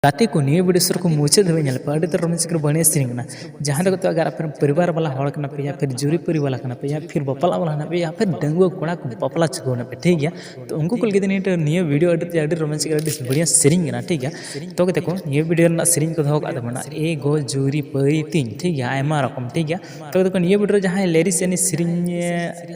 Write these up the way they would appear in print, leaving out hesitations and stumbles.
गाते को निये वीडियो सर को मुझे धवे नल पाड़ी तो रोमांस कर बने सिंगना जहां तक तो अगर आप परिवार वाला हड़ कना पे या फिर जुरी परी वाला कना पे या फिर बपला वाला ना पे या फिर डंगुआ कोड़ा को बपला चकोना पे ठीक है। तो उनको कुल के दिन निये वीडियो अडी रोमांस कर अडी बढ़िया सिंगना ठीक है। तो कहते को निये वीडियो ना सिंग को धो का बना ए गो जुरी परी तीन ठीक है आयमा रकम ठीक है। तो कहते को निये वीडियो जहां लेडीज यानी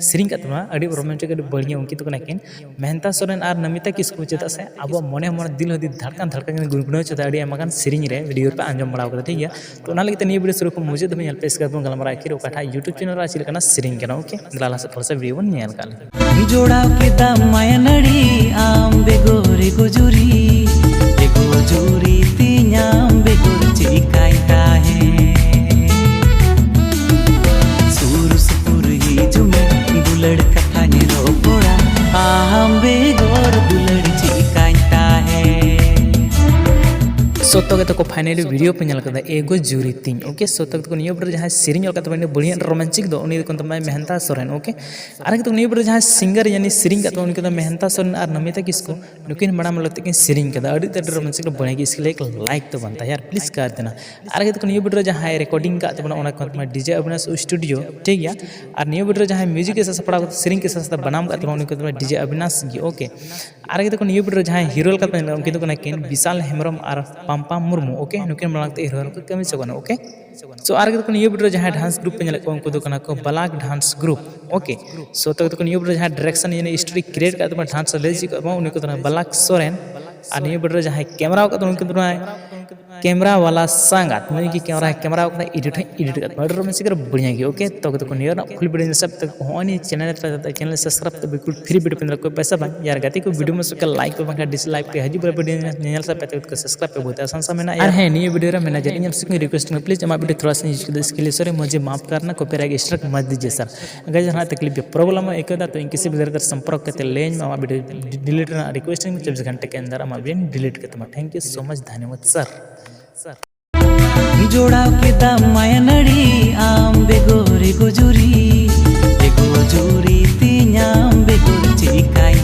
सिंग का तमा अडी रोमांटिक अडी बढ़िया उनकी तो नाकिन मेहनता सोरेन और नमिता किसको चेता से अब मने हमर दिल हदी धड़कन धड़कन गुनगुना अड़ी आमागान सिरिंग रे वीडियो पे आंजम बड़ा होता ठीक है। तो ना लगे निये वीडियो शुरू को मुझे तो मैं पे इसका गलमारा कि ओकाठा यूट्यूब चैनल रा चिलकना सिरिंग केना ओके गलाला से थोड़ा सा वीडियो बन नेल काले जोड़ा के दाम माया नड़ी आम बेगोरे गोजुरी ए गोजुरी तिኛम बेगोर चिकाई काहे सुर ही जुमे दुलड़ कथा ने रोपोड़ा आम बेगोर दुलड़ चिकाई काहे। सोतो के तो फाइनली वीडियो पे नल कदा एगो जुरी तीन ओके। सोतो के तो नियो बर जहां सिरिंग का तो बढ़िया रोमांटिक दो उनी को तो मेहनता सोरेन ओके। आरे तो नियो बर जहां सिंगर यानी सिरिंग का तो उनके तो मेहनता सोरेन और नमिता किसको नुकिन बड़ा मतलब कि सिरिंग का अड़ी तो रोमांटिक बनेगी इसके लिए एक लाइक तो बनता है यार प्लीज कर देना। आरे तो नियो बर जहां रिकॉर्डिंग का तो उना को डीजे अविनाश स्टूडियो ठीक है। और नियो बर जहां म्यूजिक के साथ पड़ा सिरिंग के साथ बनाम का तो उनको तो डीजे अविनाश की ओके। आरे तो नियो बर जहां हीरो का तो उनके तो किन विशाल हेमरम और पाम्पा मुर्मू ओके नुकिन मांगते हीरो को कमी सगोना ओके। सो आर के नियो वीडियो जहां डांस ग्रुप पे को उनको तो को बलाक डांस ग्रुप ओके। सो तो नियो वीडियो जहां डायरेक्शन यानी स्टोरी क्रिएट का तो डांस लेजी को उनको तो बलाक सोरेन। और नियो वीडियो जहां कैमरा का तो उनको तो कैमरा वाला संगात मतलब कि कैमरा का एडिट का रोमांस कर बढ़िया की ओके। तो नियो ना फुल वीडियो सब तक होनी चैनल सब्सक्राइब तो बिल्कुल फ्री वीडियो पे कोई पैसा बन यार गाती को वीडियो में सुके लाइक पे बंका डिसलाइक पे हजी वीडियो नेल सब पे तो सब्सक्राइब पे बहुत आसान सा में ना यार है नियो वीडियो रे मैनेजर इन सबसे रिक्वेस्ट में प्लीज हमारा वीडियो थोड़ा सा यूज कर इसके लिए सर मुझे माफ करना कॉपीराइट स्ट्राइक मत दीजिए सर। अगर जहां तकलीफ प्रॉब्लम है एक तो इन किसी भी तरह संपर्क करते ले हमारा वीडियो डिलीट करना रिक्वेस्ट में 24 घंटे के अंदर हमारा वीडियो डिलीट करते। थैंक यू सो मच धन्यवाद सर। जोड़ा के दाम माया नड़ी आम बेगोरे गोजुरी ए गोजुरी तिኛम बेगोर चिकाई